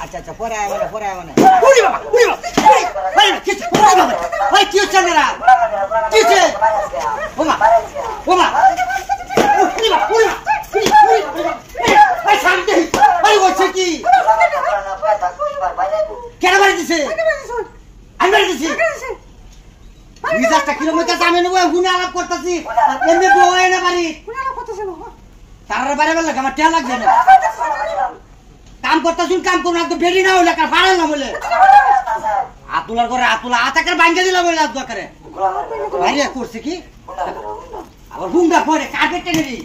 আচ্ছা আচ্ছা পরে আয় মানে উড়ি বাবা ভাই কিছু বাবা ভাই কি হচ্ছে না কিছু ওমা উড়ি বাবা ভাই শান্তি ভাই হচ্ছে কি কেন বাড়ি দিছে আমি বাড়ি দিছি মিজাজটা কিলোমিটার আমি নেবো গুনে আলাপ করতেছি এমনি বই না বাড়ি তার বাইরে বেলা আমার টেয়া লাগছে না কাম করতেছুন কাম করুন একদম বেরি না হইলে কার পারেন না বলে আতুলার করে আতুলা আতাকের ভাঙ্গে দিলাম বলে আজ দরকারে বাইরে করছে কি আবার হুঙ্গা পরে কার্পেট টেনে দিই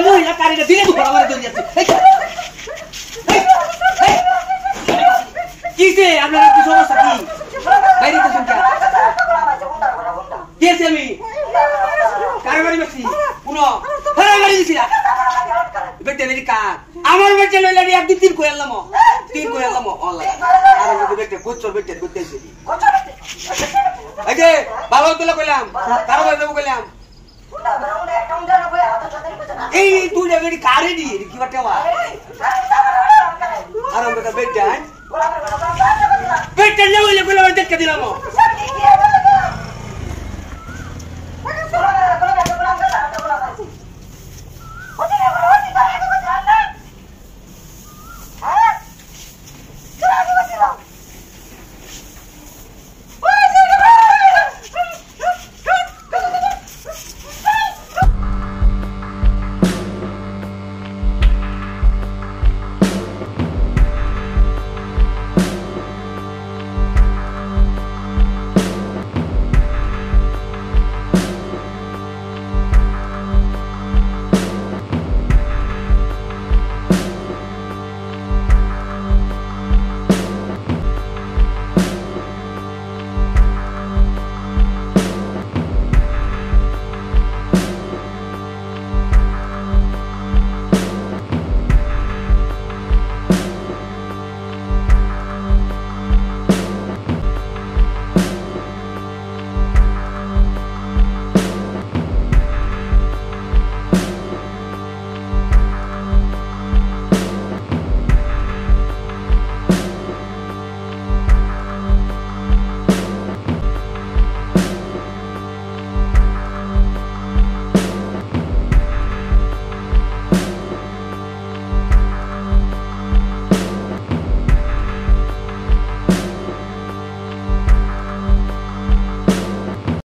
মহিলা কারিটা দিলে আমার কিসে আপনার কি সমস্যা কি বাইরে তো শুনটা কেছে আমি কার বাড়ি বসি পুনো ফেরা বাড়ি দিছিলা বেটে মেরি কার আমার বেটে লইলা রি একদিন তিন কইলাম অনলাইন আর আমি বেটে গোচর বেটে করতেছি এই যে ভালো তোলা কইলাম কার বাড়ি দেব কইলাম এই তুই লাগি কারে দি কি বাটাবা আর আমরা বেটে বেটে না হইলে কইলাম দেখতে দিলাম